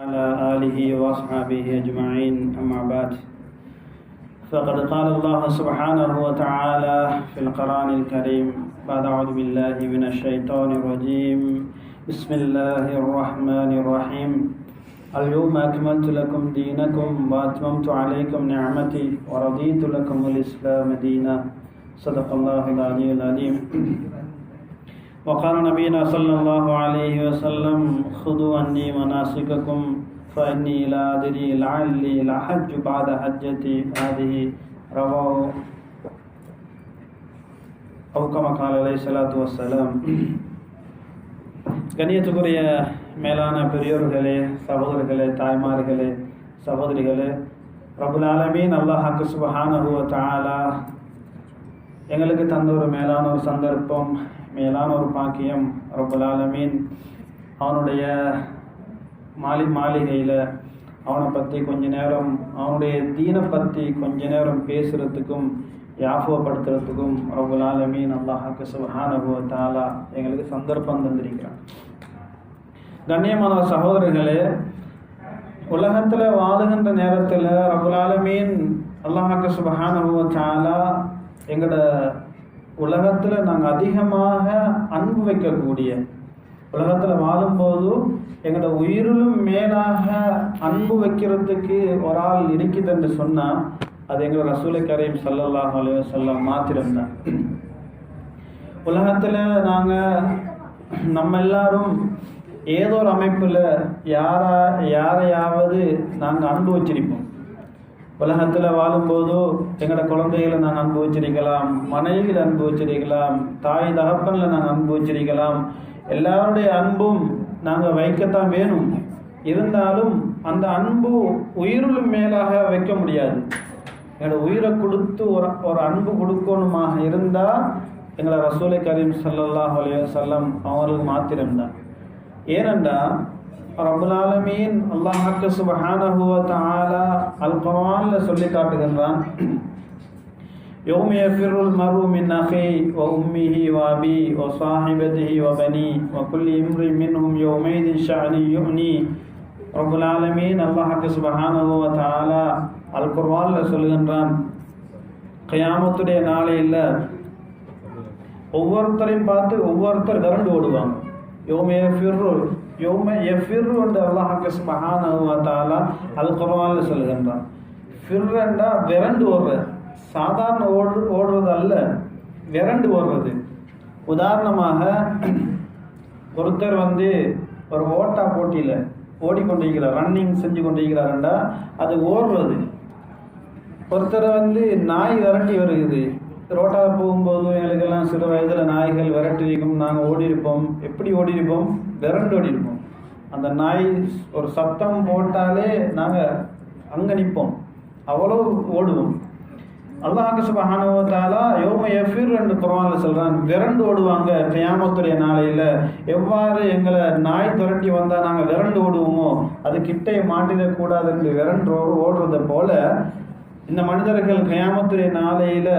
على آله وأصحابه أجمعين أما بعد فقد قال الله سبحانه وتعالى في القرآن الكريم بعد أعوذ بالله من الشيطان الرجيم بسم الله الرحمن الرحيم اليوم أكملت لكم دينكم وأتممت عليكم نعمتي ورضيت لكم الإسلام دينا صدق الله العلي العظيم وقال نبينا صلى الله عليه وسلم خذوا عني مناسككم فإني لا أدري لعلي لحج بعد حجتي هذه رواه أو كما قال عليه الصلاة والسلام. கண்ணியத்துக்குரிய மேலான பெரியோர்களே, சகோதரர்களே, தாய்மார்களே, சகோதரிகளே, ரப்புல் ஆலமீன் அல்லாஹ் சுப்ஹானஹு வ தஆலா எங்களுக்கு தந்த ஒரு மேலான ஒரு சந்தர்ப்பம், மேலான ஒரு பாக்கியம். ரப்புல் ஆலமீன் அவனுடைய மாளிகையில் அவனை பற்றி கொஞ்ச நேரம், அவனுடைய தீனை பற்றி கொஞ்ச நேரம் பேசுகிறதுக்கும் யாபகப்படுத்துறதுக்கும் ரப்புல் ஆலமீன் அல்லாஹ் சுப்ஹானஹு வ தஆலா எங்களுக்கு சந்தர்ப்பம் தந்திருக்கிறான். கண்ணியமான சகோதரர்களே, உலகத்தில் வாழுகின்ற நேரத்தில் ரப்புல் ஆலமீன் அல்லாஹ் சுப்ஹானஹு வ தஆலா எங்களோட உலகத்தில் நாங்கள் அதிகமாக அன்பு வைக்கக்கூடிய, உலகத்தில் வாழும்போது எங்களோட உயிரிலும் மேலாக அன்பு வைக்கிறதுக்கு ஒரு ஆள் இருக்குதுன்னு சொன்னால் அது எங்களோட ரசூலை கரீம் ஸல்லல்லாஹு அலைஹி வஸல்லம் மாத்திரம்தான். உலகத்தில் நாங்கள் நம்ம எல்லாரும் ஏதோ ஒரு அமைப்பில் யாரையாவது நாங்கள் அன்பு வச்சிருப்போம். உலகத்தில் வாழும்போது எங்களோட குழந்தைகளை நாங்கள் அன்பு வச்சிருக்கலாம், மனைவியில் அன்பு வச்சிருக்கலாம், தாய் தகப்பனில் நாங்கள் அன்பு வச்சிருக்கலாம். எல்லாருடைய அன்பும் நாங்கள் வைக்கத்தான் வேணும். இருந்தாலும் அந்த அன்பு உயிரிலும் மேலாக வைக்க முடியாது. எங்களோட உயிரை கொடுத்து ஒரு அன்பு கொடுக்கணுமாக இருந்தால் எங்களை ரசூலை கரீம் ஸல்லல்லாஹு அலைஹி வஸல்லம் அவர்களுக்கு மாத்திரம்தான். ஏனென்றால் ரப்புல் ஆலமீன் அல்லாஹ் சுப்ஹானஹு வ தஆலா அல் குர்ஆன்ல சொல்லி காட்டுகின்றான், யௌம யஃபிருல் மர்உ மின் அஹீஹி வ உம்மிஹி வ அபீஹி வ ஸாஹிபதிஹி வ பனீஹி வ குல்லி இம்ரின் மின்ஹும் யௌமைதின் ஷஅனி யுக்னி. ரப்புல் ஆலமீன் அல்லாஹ் சுப்ஹானஹு வ தஆலா அல் குர்ஆன்ல சொல்லுகின்றான், கியாமத்துடைய நாளையில் ஒவ்வொருத்தரையும் பார்த்து ஒவ்வொருத்தர் விரண்டு ஓடுவாங்க. யௌம யஃபிரு என்று அல்லாஹ் சுப்ஹானஹு வ தஆலா அல் குர்ஆன்ல சொல்லுகின்றான். ஃபிர்ரண்டா விரண்டு ஓடுற, சாதாரண ஓடுறது அல்ல, விரண்டு ஓடுறது. உதாரணமாக ஒருத்தர் ஒரு ஓட்டா போட்டியில் ஓடிக்கொண்டிருக்கிறார், ரன்னிங் செஞ்சு கொண்டிருக்கிறாருண்டா அது ஓடுறது. ஒருத்தரை நாய் விரட்டி வருகிறது. ரோட்டாவில் போகும்போது எங்களுக்கெல்லாம் சிறு வயதில் நாய்கள் விரட்டி இருக்கும், நாங்கள் ஓடி இருப்போம். எப்படி ஓடி இருப்போம்? விரண்டு ஓடி இருப்போம். அந்த நாய் ஒரு சத்தம் போட்டாலே நாங்கள் அங்கே நிற்போம், அவ்வளோ ஓடுவோம். அல்லாஹ் சுப்ஹானஹு வ தஆலா யௌம யஃபிர் என்று குர்ஆன்ல சொல்றான், விரண்டு ஓடுவாங்க கியாமத்துடைய நாளையில். எவ்வாறு எங்களை நாய் துரட்டி வந்தால் நாங்கள் விரண்டு ஓடுவோமோ அது கிட்டே மாட்டிடக்கூடாது என்று விரண்டு ஓடுறதை போல இந்த மனிதர்கள் கியாமத்துடைய நாளையில்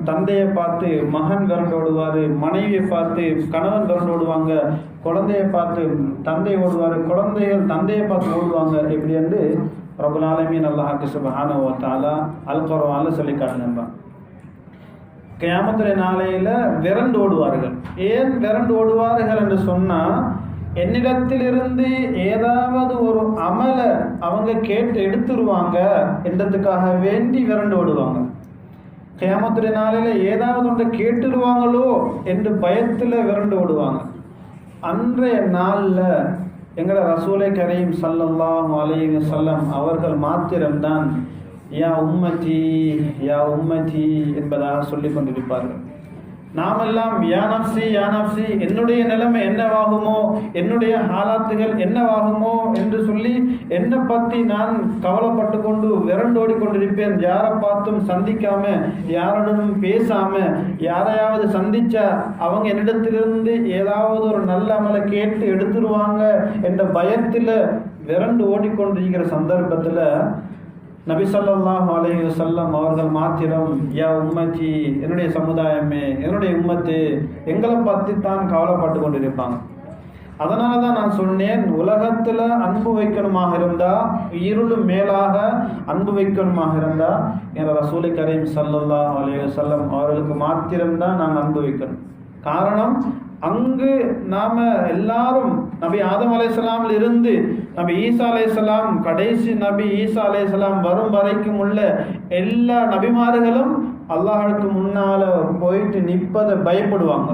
தந்தையை பார்த்து மகன் விரண்டு ஓடுவார், மனைவியை பார்த்து கணவன் விரண்டு ஓடுவாங்க, குழந்தையை பார்த்து தந்தை ஓடுவார், குழந்தைகள் தந்தையை பார்த்து ஓடுவாங்க. இப்படி என்று ரப்புல் ஆலமீன் அல்லாஹ் சுப்ஹானஹு வ தஆலா அல் குர்ஆன்ல சொல்லி காட்டுகின்றான். கியாமத்துடைய நாளையில் விரண்டு ஓடுவார்கள். ஏன் விரண்டு ஓடுவார்கள் என்று சொன்னால், என்னிடத்திலிருந்து ஏதாவது ஒரு அமலை அவங்க கேட்டு எடுத்துருவாங்க என்றதுக்காக வேண்டி விரண்டு ஓடுவாங்க. கியாமத்துடைய நாளையில் ஏதாவது ஒன்றை கேட்டுருவாங்களோ என்று பயத்தில் விரண்டு ஓடுவாங்க. அன்றைய நாளில் எங்களை ரசூலை கரீம் ஸல்லல்லாஹு அலைஹி வஸல்லம் அவர்கள் மாத்திரம்தான் யா உம்மதி யா உம்மதி என்பதாக சொல்லி கொண்டிருப்பார்கள். நாமெல்லாம் யா நஃப்ஸி யா நஃப்ஸி, என்னுடைய நிலைமை என்னவாகுமோ, என்னுடைய ஹாலாத்துகள் என்னவாகுமோ என்று சொல்லி என்னை பற்றி நான் கவலைப்பட்டு கொண்டு விரண்டோடி கொண்டிருப்பேன். யாரை பார்த்தும் சந்திக்காம, யாருடனும் பேசாம, யாரையாவது சந்திச்சா அவங்க என்னிடத்திலிருந்து ஏதாவது ஒரு நல்ல அமலை கேட்டு எடுத்துருவாங்க என்ற பயத்தில் விரண்டு ஓடிக்கொண்டிருக்கிற சந்தர்ப்பத்தில் நபி ஸல்லல்லாஹு அலைஹி வஸல்லம் அவர்கள் மாத்திரம் யா உம்மத்தி, என்னுடைய சமுதாயமே, என்னுடைய உம்மத்து, எங்களை பற்றி தான் கவலைப்பட்டு கொண்டிருப்பாங்க. அதனால தான் நான் சொன்னேன், உலகத்தில் அன்பு வைக்கணுமாக இருந்தால், இருளும் மேலாக அன்பு வைக்கணுமாக இருந்தால் என் ரசூலை கரீம் ஸல்லல்லாஹு அலைஹி வஸல்லம் அவர்களுக்கு மாத்திரம்தான் நாங்கள் அன்பு வைக்கணும். காரணம், அங்கு நாம் எல்லாரும் நபி ஆதம் அலைஹிஸ்ஸலாமில் இருந்து நபி ஈசா அலைஹிஸ்ஸலாம், கடைசி நபி ஈசா அலைஹிஸ்ஸலாம் வரும் வரைக்கும் உள்ள எல்லா நபிமார்களும் அல்லாஹ்வுக்கு முன்னால் போயிட்டு நிற்பதை பயப்படுவாங்க.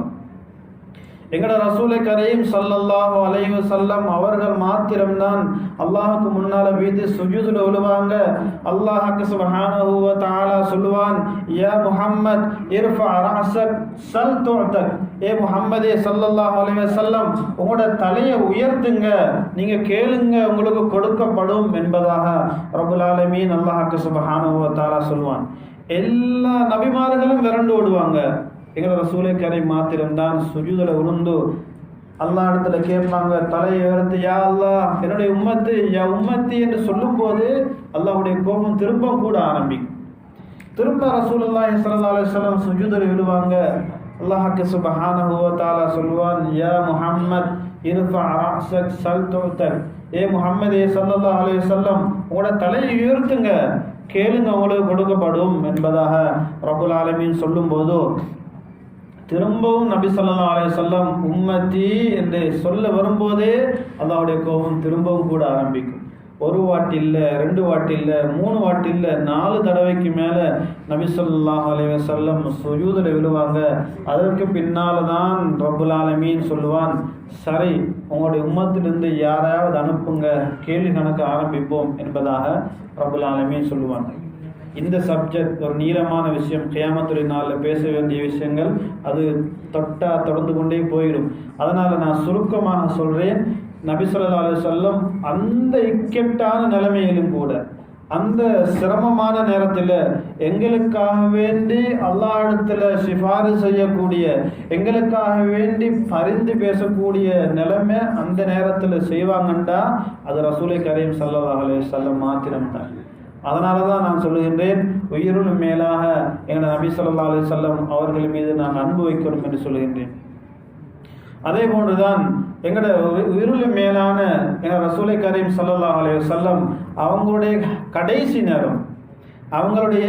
எங்கட ரசூலை கரீம் ஸல்லல்லாஹு அலைஹி வஸல்லம் அவர்கள் மாத்திரம்தான் அல்லாஹ்வுக்கு முன்னால வீதி சுஜூதுல விழுவாங்க. அல்லாஹ் சுப்ஹானஹு வ தஆலா சொல்லுவான், யா முஹம்மத் இர்ஃபா ரஅஸக் ஸல் துஅதக். ஏ முஹம்மதே ஸல்லல்லாஹு அலைஹி வஸல்லம், உங்களோட தலையை உயர்த்துங்க, நீங்க கேளுங்க, உங்களுக்கு கொடுக்கப்படும் என்பதாக ரப்புல் ஆலமீன் அல்லாஹ் சுப்ஹானஹு வ தஆலா சொல்லுவான். எல்லா நபிமார்களும் விரண்டு ஓடுவாங்க. எங்களோட ரசூலை கரீம் மாத்திரம்தான் சுஜூதுல விழுந்து அல்லாஹ் இடத்துல கேட்பாங்க, தலையை உயர்த்து, யா அல்லாஹ் என்னுடைய உம்மத்து, யா உம்மத்தி என்று சொல்லும் போது அல்லாஹ்வுடைய கோபம் திரும்ப கூட ஆரம்பிக்கும். திரும்ப ரசூலுல்லாஹி ஸல்லல்லாஹு அலைஹி வஸல்லம் சுஜூதுல விழுவாங்க. அல்லாஹ் சுப்ஹானஹு வ தஆலா சொல்லுவான், யா முஹம்மத் இர்ஃபா ரஅஸக் ஸல் துஅதக். ஏ முஹம்மதே ஸல்லல்லாஹு அலைஹி வஸல்லம், உங்களோட தலையை உயர்த்துங்க, கேளுங்க, உங்களுக்கு கொடுக்கப்படும் என்பதாக ரப்புல் ஆலமீன் சொல்லும்போது திரும்பவும் நபி ஸல்லல்லாஹு அலைஹி வஸல்லம் உம்மத்தி என்று சொல்ல வரும்போதே அல்லாஹ்வுடைய கோபம் திரும்பவும் கூட ஆரம்பிக்கும். ஒரு வாட்டி இல்லை, 2 வாட்டி இல்லை, 3 வாட்டி இல்லை, 4 தடவைக்கு மேலே நபி ஸல்லல்லாஹு அலைஹி வஸல்லம் சுஜூதுல விழுவாங்க. அதற்கு பின்னால் தான் ரப்புல் ஆலமீன் சொல்லுவான், சரி உங்களுடைய உம்மத்திலிருந்து யாராவது அனுப்புங்க, கேள்வி கணக்கு ஆரம்பிப்போம் என்பதாக ரப்புல் ஆலமீன் சொல்லுவாங்க. இந்த சப்ஜெக்ட் ஒரு நீளமான விஷயம், கியாமத்துடைய நாளில் பேச வேண்டிய விஷயங்கள், அது தொடர்ந்து கொண்டே போயிடும். அதனால் நான் சுருக்கமாக சொல்கிறேன், நபி ஸல்லல்லாஹு அலைஹி வஸல்லம் அந்த இக்கட்டான நிலைமையிலும் கூட, அந்த சிரமமான நேரத்தில் எங்களுக்காக வேண்டி அல்லாஹ்விடத்தில் சிபாரிசு செய்யக்கூடிய, எங்களுக்காக வேண்டி பரிந்து பேசக்கூடிய நிலைமை அந்த நேரத்தில் செய்வாங்கண்டா அது ரசூலை கரீம் ஸல்லல்லாஹு அலைஹி வஸல்லம் மாத்திரம்தான். அதனால தான் நான் சொல்லுகின்றேன், உயிருளும் மேலாக எங்கள் நபி ஸல்லல்லாஹு அலைஹி வஸல்லம் அவர்கள் மீது நான் அன்பு வைக்கணும் என்று சொல்லுகின்றேன். அதே போன்றுதான் எங்களோட உயிருளும் மேலான எங்கள் ரசூலை கரீம் ஸல்லல்லாஹு அலைஹி வஸல்லம் அவங்களுடைய கடைசி நேரம், அவங்களுடைய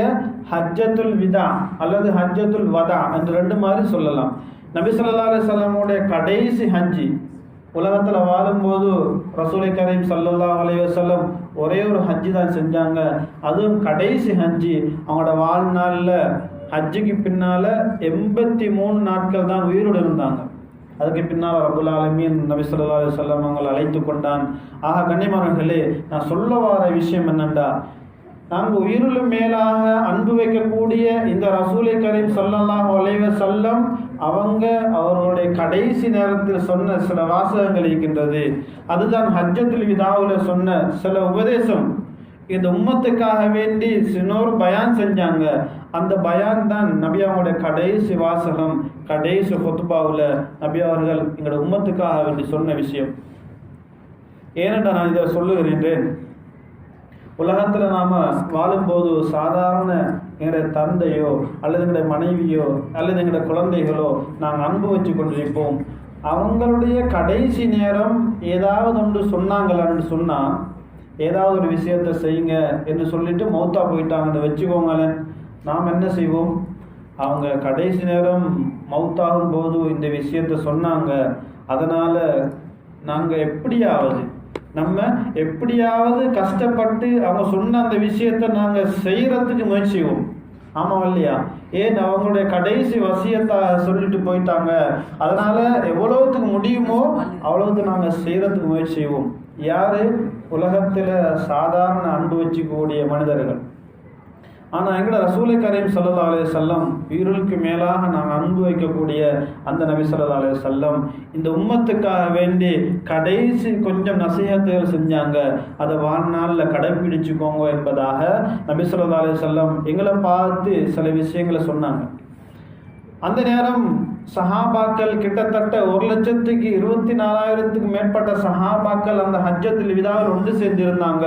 ஹஜ்ஜத்துல் விதா அல்லது ஹஜ்ஜத்துல் வதா என்று 2 மாதிரி சொல்லலாம். நபி ஸல்லல்லாஹு அலைஹி வஸல்லமுடைய கடைசி ஹஜ்ஜி, உலகத்தில் வாழும்போது ரசூலை கரீம் ஸல்லல்லாஹு அலைஹி வஸல்லம் ஒரே ஒரு ஹஜ்ஜி தான் செஞ்சாங்க. அதுவும் கடைசி ஹஜ்ஜி. அவங்களோட வாழ்நாளில் ஹஜ்ஜுக்கு பின்னால் 83 நாட்கள் தான் உயிரோடு இருந்தாங்க. அதுக்கு பின்னால் ரப்புல் ஆலமீன் நபி ஸல்லல்லாஹு அலைஹி வஸல்லம் அவங்களை அழைத்து கொண்டான். ஆக கண்ணியமானவர்களே, நான் சொல்ல வர விஷயம் என்னென்றா, நாங்கள் உயிருளும் மேலாக அன்பு வைக்கக்கூடிய இந்த ரசூலை கரீம் ஸல்லல்லாஹு அலைஹி வஸல்லம் அவங்க அவர்களுடைய கடைசி நேரத்தில் சொன்ன சில வாசகங்கள் இருக்கின்றது. அதுதான் ஹஜ்ஜத்துல் விதாவில் சொன்ன சில உபதேசம். இந்த உம்மத்துக்காக வேண்டி சின்னொரு பயான் செஞ்சாங்க. அந்த பயான் தான் நபி அவங்களுடைய கடைசி வாசகம், கடைசி ஹுத்பாவில் நபி அவர்கள் எங்களோட உம்மத்துக்காக வேண்டி சொன்ன விஷயம். ஏனென்றால் நான் இதை சொல்லுகிறேன், உலகத்தில் நாம் வாழும்போது சாதாரண எங்களுடைய தந்தையோ அல்லது எங்களுடைய மனைவியோ அல்லது எங்களுடைய குழந்தைகளோ நாங்கள் அன்பு வச்சு கொண்டிருப்போம். அவங்களுடைய கடைசி நேரம் ஏதாவது ஒன்று சொன்னாங்களான்னு சொன்னால், ஏதாவது ஒரு விஷயத்தை செய்யுங்க என்று சொல்லிட்டு மௌத்தா போயிட்டாங்கன்னு வச்சுக்கோங்களேன், நாம் என்ன செய்வோம்? அவங்க கடைசி நேரம் மௌத்தாகும் போது இந்த விஷயத்தை சொன்னாங்க, அதனால் நாங்கள் எப்படியாவது கஷ்டப்பட்டு அவங்க சொன்ன அந்த விஷயத்தை நாங்கள் செய்கிறதுக்கு முயற்சி செய்வோம். ஆமாம் இல்லையா? ஏன் அவங்களுடைய கடைசி வசியத்தை சொல்லிட்டு போயிட்டாங்க, அதனால் எவ்வளவுத்துக்கு முடியுமோ அவ்வளவுக்கு நாங்கள் செய்கிறதுக்கு முயற்சி செய்வோம். யார்? உலகத்தில் சாதாரண அன்பு வச்சுக்கூடிய மனிதர்கள். ஆனால் எங்களோட ரசூலை கரீம் ஸல்லல்லாஹு அலைஹி வஸல்லம் உயிருக்கு மேலாக நாங்கள் அன்பு வைக்கக்கூடிய அந்த நபி ஸல்லல்லாஹு அலைஹி வஸல்லம் இந்த உம்மத்துக்காக வேண்டி கடைசி கொஞ்சம் நசீஹத்துகள் செஞ்சாங்க. அதை வாழ்நாளில் கடைப்பிடிச்சுக்கோங்க என்பதாக நபி ஸல்லல்லாஹு அலைஹி வஸல்லம் எங்களை பார்த்து சில விஷயங்களை சொன்னாங்க. அந்த நேரம் சஹாபாக்கள் கிட்டத்தட்ட 1,24,000க்கு மேற்பட்ட சஹாபாக்கள் அந்த ஹஜ்ஜத்துல் விதாவில் ஒன்று சேர்ந்திருந்தாங்க.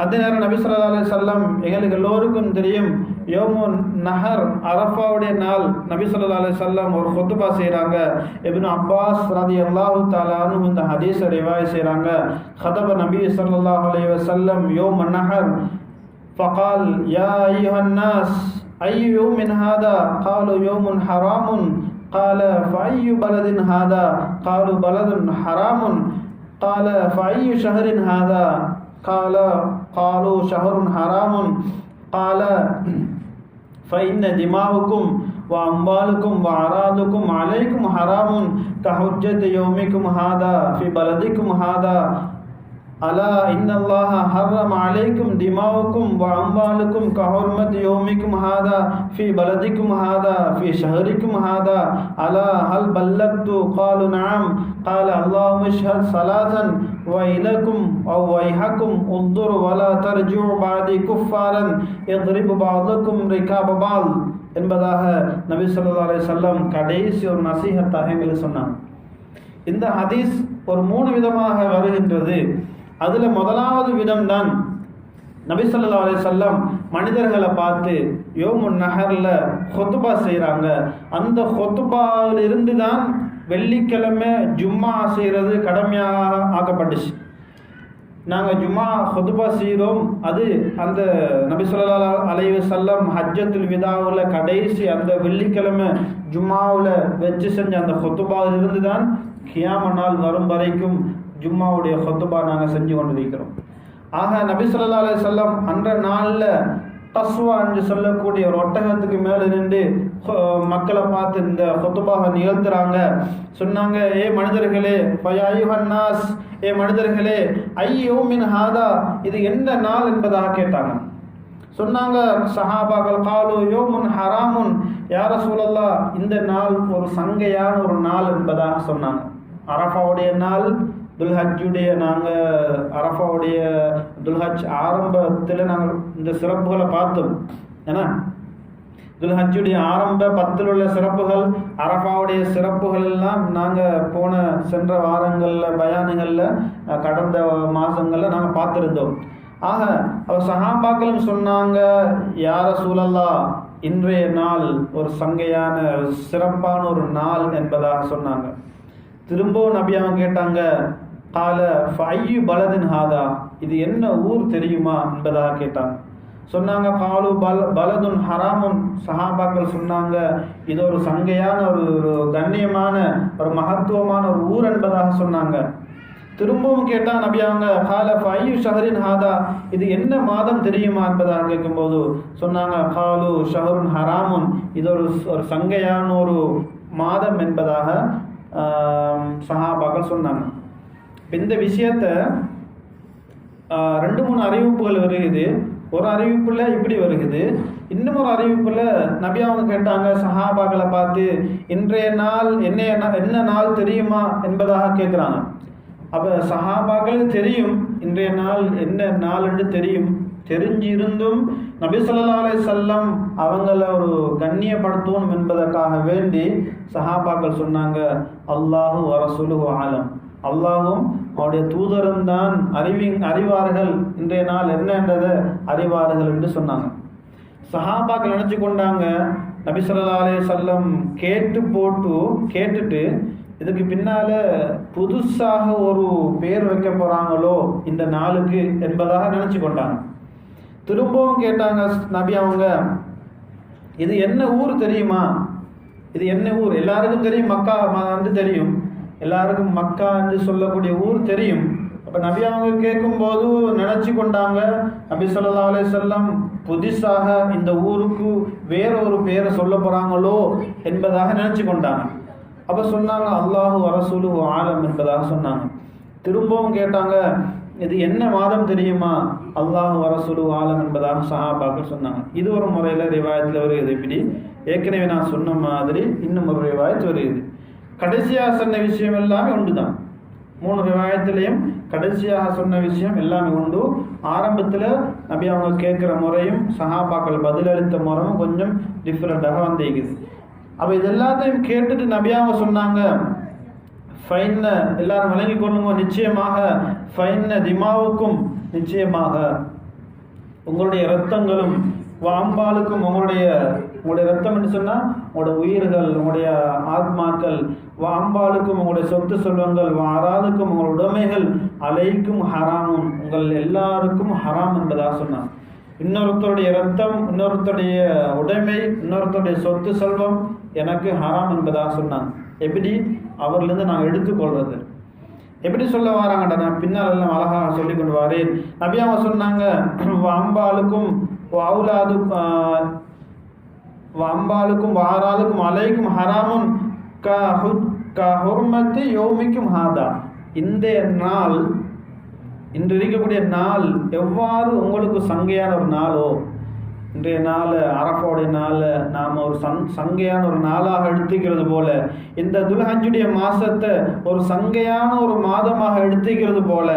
அந்த நேரம் நபி ஸல்லல்லாஹு அலைஹி வஸல்லம் எங்களுக்கு எல்லோருக்கும் தெரியும், யோமுன் நஹர் அரஃபாவுடைய நாள் நபி ஸல்லல்லாஹு அலைஹி வஸல்லம் ஒரு குத்பா செய்கிறாங்க. இப்னு அப்பாஸ் ரலியல்லாஹு தஆலா அன்ஹு இந்த ஹதீஸை ரிவாயத் செய்கிறாங்க. خطب நபி ஸல்லல்லாஹு அலைஹி வஸல்லம் யோமுன் நஹர் فقال يا أيها الناس أي يوم هذا؟ قالوا يوم حرام. قال فأي بلد هذا؟ قالوا بلد حرام. قال فأي شهر هذا؟ قالوا شهر حرام. قال فإن دماءكم وأموالكم وأعراضكم عليكم حرام كحجة يومكم هذا في بلدكم هذا. ألا إن الله حرم عليكم دماءكم وأموالكم كحرمة يومكم هذا في بلدكم هذا في شهركم هذا. ألا هل بلغت؟ قالوا نعم. قال اللهم اشهد ثلاثا ويلكم أو ويحكم انظروا ولا ترجعوا بعدي كفارا يضرب بعضكم ركاب بعض என்பதாக நபி ஸல்லல்லாஹு அலைஹி வஸல்லம் கடைசி ஒரு நசீஹத்தாக எங்களுக்கு சொன்னாங்க. இந்த ஹதீஸ் ஒரு 3 விதமாக வருகின்றது. அதில் முதலாவது விதம்தான் நபி ஸல்லல்லாஹு அலைஹி வஸல்லம் மனிதர்களை பார்த்து யோமுன் நஹரில் ஹுத்பா செய்கிறாங்க. அந்த ஹுத்பாவில் இருந்து தான் வெள்ளிக்கிழமை ஜும்மா செய்கிறது கடமையாக ஆக்கப்பட்டுச்சு. நாங்கள் ஜும்மா ஹுத்பா செய்கிறோம். அது அந்த நபி ஸல்லல்லாஹு அலைஹி வஸல்லம் ஹஜ்ஜத்துல் விதாவில் கடைசி அந்த வெள்ளிக்கிழமை ஜும்மாவில் வச்சு செஞ்ச அந்த ஹுத்பாவில் இருந்து தான் கியாம நாள் வரும் வரைக்கும் ஜும்மாவுடைய ஹுத்பா நாங்கள் செஞ்சு கொண்டிருக்கிறோம். ஆக நபி ஸல்லல்லாஹு அலைஹி வஸல்லம் அன்ற நாளில் கஸ்வா என்று சொல்லக்கூடிய ஒரு ஒட்டகத்துக்கு மேலே நின்று மக்களை பார்த்து இந்த ஹுத்பாவை நிகழ்த்துறாங்க. சொன்னாங்க, ஏ மனிதர்களே, ஃபயாயுஹன்னாஸ், ஏ மனிதர்களே, ஐயோமின் ஹாதா, இது எந்த நாள் என்பதாக கேட்டாங்க. சொன்னாங்க சஹாபாக்கள், காலு யோமுன் ஹராமுன் யா ரசூலல்லாஹ், இந்த நாள் ஒரு சங்கையான ஒரு நாள் என்பதாக சொன்னாங்க. அரஃபாவுடைய நாள், துல்ஹஜ்ஜுடைய அரஃபாவுடைய துல்ஹஜ் ஆரம்பத்தில் நாங்கள் இந்த சிறப்புகளை பார்த்தோம். ஏன்னா துல்ஹஜ்ஜுடைய ஆரம்ப 10 உள்ள சிறப்புகள், அரஃபாவுடைய சிறப்புகள் எல்லாம் நாங்கள் சென்ற வாரங்களில் பயானுகளில் கடந்த மாதங்களில் நாங்கள் பார்த்துருந்தோம். ஆக அவர் சஹாபாக்களும் சொன்னாங்க, யா ரசூலல்லாஹ், இன்றைய நாள் ஒரு சங்கையான சிறப்பான ஒரு நாள் என்பதாக சொன்னாங்க. திரும்பவும் நபி அவங்க கேட்டாங்க, கால ஃபையு பலதின் ஹாதா, இது என்ன ஊர் தெரியுமா என்பதாக கேட்டாங்க. சொன்னாங்க, காலு பலதுன் ஹராமுன். சஹாபாக்கள் சொன்னாங்க, இது ஒரு சங்கையான ஒரு கண்ணியமான ஒரு மகத்துவமான ஒரு ஊர் என்பதாக சொன்னாங்க. திரும்பவும் கேட்டால் நபி அவங்க, கால ஃபையு ஷஹரின் ஹாதா, இது என்ன மாதம் தெரியுமா என்பதாக கேட்கும்போது சொன்னாங்க, காலு ஷஹருன் ஹராமுன், இது ஒரு சங்கையான ஒரு மாதம் என்பதாக சஹாபாக்கள் சொன்னாங்க. இந்த விஷயத்த 2-3 அறிவிப்புகள் வருகிறது. ஒரு அறிவிப்புல இப்படி வருகிறது, இன்னும் ஒரு அறிவிப்புல நபி அவங்க கேட்டாங்க சஹாபாக்களை பார்த்து, இன்றைய நாள் என்ன நாள் தெரியுமா என்பதாக கேட்குறாங்க. அப்போ சஹாபாக்களுக்கு தெரியும் இன்றைய நாள் என்ன நாள் என்று தெரிஞ்சிருந்தும் நபி ஸல்லல்லாஹு அலைஹி வஸல்லம் அவங்கள ஒரு கண்ணியப்படுத்தணும் என்பதற்காக வேண்டி சஹாபாக்கள் சொன்னாங்க, அல்லாஹு வ ரசூலுஹு ஆலம், அல்லாஹும் அவருடைய தூதரும் தான் அறிவார்கள், இன்றைய நாள் என்னன்றதை அறிவார்கள் என்று சொன்னாங்க. சஹாபாக்கள் நினச்சி கொண்டாங்க, நபி ஸல்லல்லாஹு அலைஹி வஸல்லம் கேட்டுட்டு இதுக்கு பின்னால் புதுசாக ஒரு பேர் வைக்க போகிறாங்களோ இந்த நாளுக்கு என்பதாக நினச்சி கொண்டாங்க. திரும்பவும் கேட்டாங்க நபி அவங்க, இது என்ன ஊர் தெரியுமா? இது என்ன ஊர்? எல்லாருக்கும் தெரியும், மக்கா வந்து தெரியும், எல்லாருக்கும் மக்கா என்று சொல்லக்கூடிய ஊர் தெரியும். அப்போ நபி அவங்க கேட்கும்போது நினச்சி கொண்டாங்க, நபி ஸல்லல்லாஹு அலைஹி வஸல்லம் புதுசாக இந்த ஊருக்கு வேற ஒரு பேரை சொல்ல போகிறாங்களோ என்பதாக நினச்சி கொண்டாங்க. அப்போ சொன்னாங்க, அல்லாஹு வ ரசூலுஹு ஆலம் என்பதாக சொன்னாங்க. திரும்பவும் கேட்டாங்க, இது என்ன மாதம் தெரியுமா? அல்லாஹு வ ரசூலுஹு ஆலம் என்பதாக சஹாபாக்கள் சொன்னாங்க. இது ஒரு முறையில் ரிவாயத்தில் வருகிறது. இப்படி ஏற்கனவே நான் சொன்ன மாதிரி இன்னும் ஒரு ரிவாயத்து வருகிறது. கடைசியாக சொன்ன விஷயம் எல்லாமே உண்டு தான். 3 ரிவாயத்திலையும் கடைசியாக சொன்ன விஷயம் எல்லாமே உண்டு. ஆரம்பத்தில் நபி அவங்க கேட்குற முறையும் சஹாபாக்கள் பதிலளித்த முறையும் கொஞ்சம் டிஃப்ரெண்ட்டாக வந்திருக்குது. அப்போ இது எல்லாத்தையும் கேட்டுட்டு நபியாக சொன்னாங்க, ஃபைன்ன எல்லாரும் வழங்கி கொள்ளுங்க, நிச்சயமாக ஃபைன்ன திமாவுக்கும், நிச்சயமாக உங்களுடைய இரத்தங்களும் வாம்பாலுக்கும் உங்களுடைய இரத்தம் என்று சொன்னால் உங்களுடைய உயிர்கள், உங்களுடைய ஆத்மாக்கள், வாம்பாலுக்கும் உங்களுடைய சொத்து செல்வங்கள், வாராதுக்கும் உங்களுடைய உடைமைகள், அலைக்கும் ஹராமும் உங்கள் எல்லாருக்கும் ஹராம் என்பதாக சொன்னான். இன்னொருத்தருடைய இரத்தம், இன்னொருத்தருடைய உடைமை, இன்னொருத்தருடைய சொத்து செல்வம் எனக்கு ஹராம் என்பதாக சொன்னான். எப்படி அவர்லேருந்து நான் எடுத்துக்கொள்வது, எப்படி சொல்ல வராங்கடா, நான் பின்னால் எல்லாம் அழகாக சொல்லி கொண்டு வரேன். நபியாவ சொன்னாங்க, அம்பாளுக்கும் அம்பாளுக்கும் வாராளுக்கும் அலைக்கும் ஹராமுன் ஹுர்மத்தி யோமிக்கும் ஹாதா. இந்த நாள், இன்று இருக்கக்கூடிய நாள் எவ்வாறு உங்களுக்கு சங்கையான ஒரு நாளோ, இன்றைய நாள் அரஃபாவுடைய நாள் நாம் ஒரு சங்கையான ஒரு நாளாக எடுத்துக்கிறது போல, இந்த துல்ஹஜ்ஜுடைய மாதத்தை ஒரு சங்கையான ஒரு மாதமாக எடுத்துக்கிறது போல,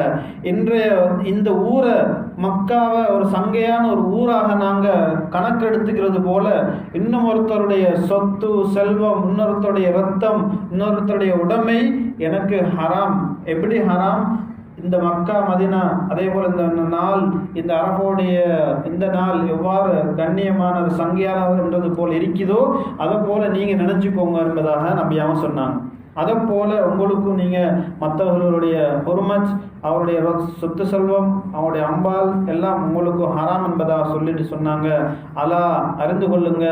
இன்றைய இந்த ஊரை மக்காவை ஒரு சங்கையான ஒரு ஊராக நாங்கள் கணக்கெடுத்துக்கிறது போல, இன்னும் ஒருத்தருடைய சொத்து செல்வம், இன்னொருத்தருடைய இரத்தம், இன்னொருத்தருடைய உடைமை எனக்கு ஹராம். எப்படி ஹராம்? இந்த மக்கா மதினா, அதே போல் இந்த நாள், இந்த அரஃபாவுடைய இந்த நாள் எவ்வாறு கண்ணியமான சங்கையானது போல் இருக்குதோ அதை போல் நீங்கள் நினச்சிக்கோங்க என்பதாக நபியாம சொன்னாங்க. அதை போல் உங்களுக்கும் நீங்கள் மற்றவர்களுடைய ஹுர்மத், அவருடைய சொத்து செல்வம், அவருடைய அம்பால் எல்லாம் உங்களுக்கு ஹராம் என்பதாக சொல்லிட்டு சொன்னாங்க. அலா அறிந்து கொள்ளுங்க,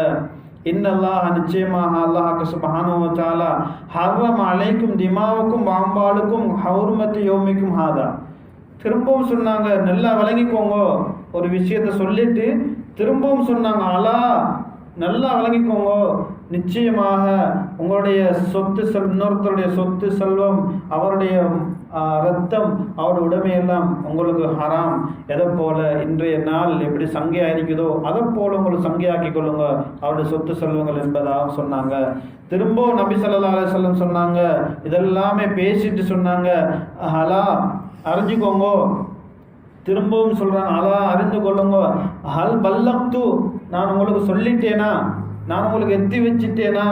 இன்னல்லாஹ் நிச்சயமாக அல்லாஹ் சுப்ஹானஹு வ தஆலா ஹர்ரம் அலைக்கும் திமாவுக்கும் வாம்பாலுக்கும் ஹுர்மத்தி யௌமிக்கும் ஹாதா. திரும்பவும் சொன்னாங்க, நல்லா விளங்கிக்கோங்க. ஒரு விஷயத்தை சொல்லிட்டு திரும்பவும் சொன்னாங்க, அலா நல்லா விளங்கிக்கோங்க, நிச்சயமாக உங்களுடைய சொத்து இன்னொருத்தருடைய சொத்து செல்வம், அவருடைய ரத்தம், அவருடைய உடைமையெல்லாம் உங்களுக்கு ஹராம். எதை போல இன்றைய நாள் எப்படி சங்கையாக இருக்குதோ அதை போல உங்களுக்கு சங்கையாக்கி கொள்ளுங்க அவருடைய சொத்து செல்வங்கள் என்பதாக சொன்னாங்க. திரும்பவும் நபி ஸல்லல்லாஹு அலைஹி வஸல்லம் சொன்னாங்க, இதெல்லாமே பேசிட்டு சொன்னாங்க, அலா அறிஞ்சுக்கோங்க. திரும்பவும் சொல்றாங்க, அலா அறிந்து கொள்ளுங்க, ஹல் பல்லக்து நான் உங்களுக்கு சொல்லிட்டேனா, நான் உங்களுக்கு எத்தி வச்சுட்டேனா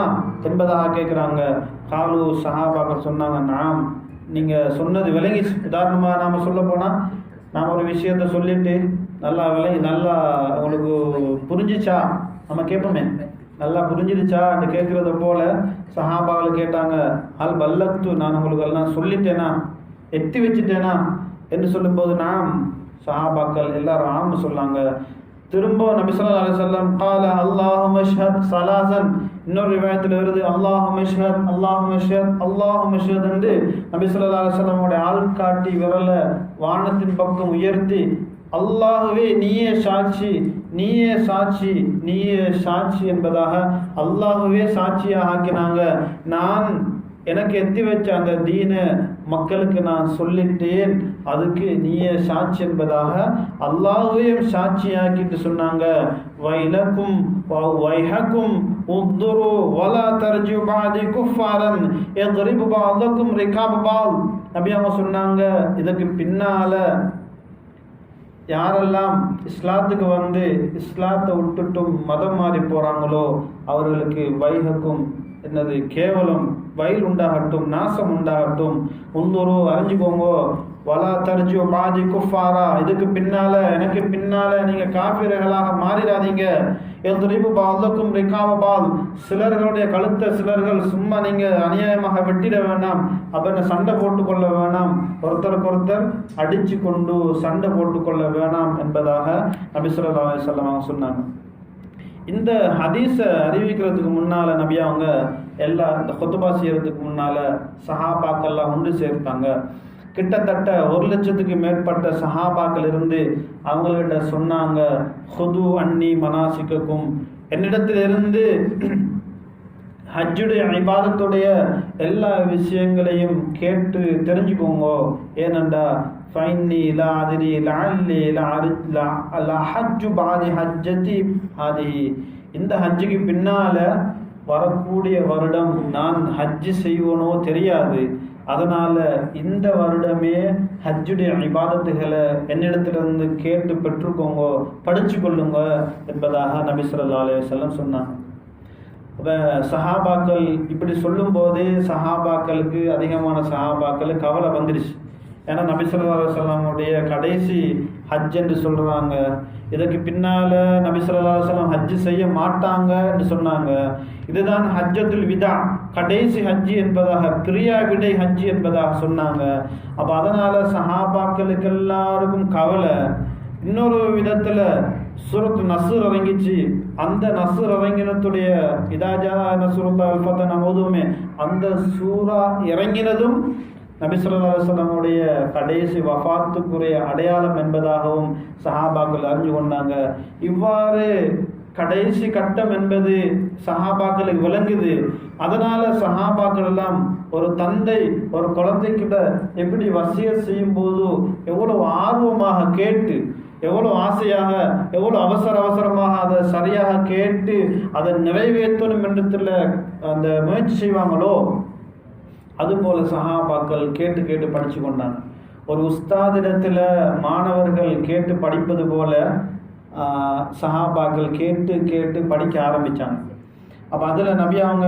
என்பதாக கேட்குறாங்க. காலு சஹாபாக்கள் சொன்னாங்க, நாம் நீங்கள் சொன்னது விளங்கி. உதாரணமாக நாம் சொல்ல போனால், நாம் ஒரு விஷயத்த சொல்லிட்டு நல்லா விளங்கி, நல்லா உங்களுக்கு புரிஞ்சிச்சா நம்ம கேட்போமே, நல்லா புரிஞ்சிடுச்சா அப்படி கேட்குறத போல் சஹாபாக்கள் கேட்டாங்க, அல் பல்லக்து நான் உங்களுக்கு எல்லாம் சொல்லிட்டேனா, எத்தி வச்சுட்டேனா என்று சொல்லும்போது நாம் சஹாபாக்கள் எல்லாரும் ஆம் சொல்லாங்க. திரும்ப நபி ஸல்லல்லாஹு அலைஹி வஸல்லம் قال اللهم اشهد ثلاثا, இன்னொரு ரிவாயத்தில் வருது اللهم اشهد اللهم اشهد اللهم اشهد என்று நபி ஸல்லல்லாஹு அலைஹி வஸல்லம் உடைய ஆள்காட்டி விரலை வானத்தின் பக்கம் உயர்த்தி, அல்லாஹ்வே நீயே சாட்சி, நீயே சாட்சி, நீயே சாட்சி என்பதாக அல்லாஹ்வே சாட்சியாக ஆக்கினாங்க. நான் எனக்கு எத்தி வச்ச அந்த தீனை மக்களுக்கு நான் சொல்லிட்டேன், அதுக்கு நீயே சாட்சி என்பதாக அல்லாஹ்வையும் சாட்சியாக்கிட்டு சொன்னாங்க. வைலக்கும் வைஹக்கும் உதுரு வலா தர்ஜு பாதி குஃபாரன் யத்ரிபு பாதக்கும் ரிகாப் பால். நபி அவங்க சொன்னாங்க, இதுக்கு பின்னால யாரெல்லாம் இஸ்லாத்துக்கு வந்து இஸ்லாத்தை விட்டுட்டும் மதம் மாறி போகிறாங்களோ அவர்களுக்கு வைஹக்கும் என்னது கேவலம், வயல் உண்டாகட்டும், நாசம் உண்டாகட்டும். உந்தொரு அறிஞ்சுக்கோங்க, வலா தர்ஜு பாதி குஃபாரா, இதுக்கு பின்னால எனக்கு பின்னால நீங்க காஃபிர்களாக மாறிடாதீங்க. எல்தரிபு பாதக்கும் ரிகாபபால், சிலர்களுடைய கழுத்தை சிலர்கள் சும்மா நீங்க அநியாயமாக வெட்டிட வேண்டாம், அப்படின்னு சண்டை போட்டுக்கொள்ள வேண்டாம், ஒருத்தருக்கு ஒருத்தர் அடிச்சு கொண்டு சண்டை போட்டுக்கொள்ள வேண்டாம் என்பதாக நபி ஸல்லல்லாஹு அலைஹி வஸல்லம் சொன்னாங்க. இந்த ஹதீஸை அறிவிக்கிறதுக்கு முன்னால் நபி அவங்க எல்லா இந்த குத்துபா செய்யறதுக்கு முன்னால் சஹாபாக்கள்லாம் ஒன்று சேர்த்தாங்க. கிட்டத்தட்ட 1,00,000க்கு மேற்பட்ட சஹாபாக்கள் இருந்து அவங்கள்கிட்ட சொன்னாங்க, ஹுது அன்னி மனாசிக்கும், என்னிடத்திலிருந்து ஹஜ்ஜுடைய இபாதத்துடைய எல்லா விஷயங்களையும் கேட்டு தெரிஞ்சுக்கோங்க. ஏனென்றா ஃபைன்னி லா அதிரி லஅல்லி லஹஜ்ஜு பாதி ஹஜ்ஜதி ஹாதிஹி, இந்த ஹஜ்ஜுக்கு பின்னால வரக்கூடிய வருடம் நான் ஹஜ்ஜு செய்வனோ தெரியாது, அதனால இந்த வருடமே ஹஜ்ஜுடைய இபாதத்துகளை என்னிடத்திலிருந்து கேட்டு பெற்றுக்கோங்க, படிச்சு கொள்ளுங்க என்பதாக நபி ஸல்லல்லாஹு அலைஹி வஸல்லம் சொன்னாங்க. சஹாபாக்கள் இப்படி சொல்லும் போதே சஹாபாக்களுக்கு அதிகமான சஹாபாக்களுக்கு கவலை வந்துடுச்சு. ஏன்னா நபி ஸல்லல்லாஹு அலைஹி வஸல்லமுடைய கடைசி ஹஜ் என்று சொல்கிறாங்க. இதற்கு பின்னால் நபி ஸல்லல்லாஹு அலைஹி வஸல்லம் ஹஜ் செய்ய மாட்டாங்க என்று சொன்னாங்க. இதுதான் ஹஜ்ஜத்துல் விதா, கடைசி ஹஜ்ஜி என்பதாக, பிரியா விடை ஹஜ்ஜி என்பதாக சொன்னாங்க. அப்போ அதனால் சஹாபாக்களுக்கு எல்லாருக்கும் கவலை. இன்னொரு விதத்தில் சூரத்து நஸ்ர் இறங்கிச்சு. அந்த நஸ்ர் இறங்கினத்துடைய இதாஜா நஸ்ருல்லாஹ் அல் ஃபத்ஹ் நாம் ஓதுவோமே, அந்த சூரா இறங்கினதும் நபி ஸல்லல்லாஹு அலைஹி வஸல்லமுடைய கடைசி வஃபாத்துக்குரிய அடையாளம் என்பதாகவும் சஹாபாக்கள் அறிஞ்சு கொண்டாங்க. இவ்வாறு கடைசி கட்டம் என்பது சஹாபாக்களுக்கு விளங்குது. அதனால சஹாபாக்கள் எல்லாம் ஒரு தந்தை ஒரு குழந்தைக்கிட்ட எப்படி வசியத் செய்யும் போது எவ்வளவு ஆர்வமாக கேட்டு, எவ்வளோ ஆசையாக, எவ்வளோ அவசரமாக அதை சரியாக கேட்டு அதை நிறைவேற்றணும் என்றத்தில் அந்த முயற்சி செய்வாங்களோ, அதுபோல் சஹாபாக்கள் கேட்டு கேட்டு படித்து கொண்டாங்க. ஒரு உஸ்தாதிடத்தில் மாணவர்கள் கேட்டு படிப்பது போல சஹாபாக்கள் கேட்டு கேட்டு படிக்க ஆரம்பித்தாங்க. அப்போ அதில் நபி அவங்க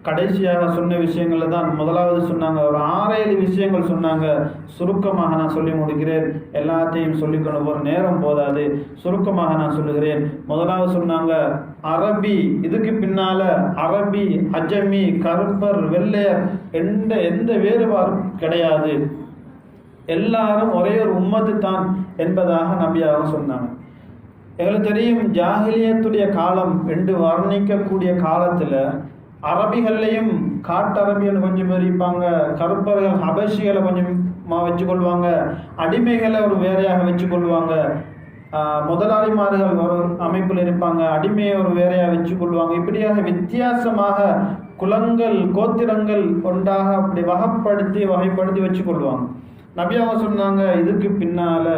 கடைசியாக சொன்ன விஷயங்களில் தான் முதலாவது சொன்னாங்க, ஒரு 6-7 விஷயங்கள் சொன்னாங்க. சுருக்கமாக நான் சொல்லி முடிக்கிறேன், எல்லாத்தையும் சொல்லிக்கொண்டு ஒரு நேரம் போதாது, சுருக்கமாக நான் சொல்லுகிறேன். முதலாவது சொன்னாங்க அரபி, இதுக்கு பின்னால் அரபி, அஜமி, கருப்பர், வெள்ளையர் எந்த வேறுபாடும் கிடையாது, எல்லாரும் ஒரே ஒரு உம்மத்து தான் என்பதாக நபியாக சொன்னாங்க. எங்களுக்கு தெரியும், ஜாஹிலியத்துடைய காலம் என்று வர்ணிக்கக்கூடிய காலத்தில் அரபிகள்லையும் காட்டரபின்னு கொஞ்சம் பேர் இருப்பாங்க, கருப்பர்கள் ஹபஷிகளை கொஞ்சமாக வச்சுக்கொள்வாங்க, அடிமைகளை ஒரு வேறையாக வச்சுக்கொள்வாங்க, முதலாளிமார்கள் ஒரு அமைப்பில் இருப்பாங்க, அடிமையை ஒரு வேறையாக வச்சுக்கொள்வாங்க. இப்படியாக வித்தியாசமாக குலங்கள் கோத்திரங்கள் ஒன்றாக அப்படி வகைப்படுத்தி வச்சுக்கொள்வாங்க. நபி அவங்க சொன்னாங்க, இதுக்கு பின்னால்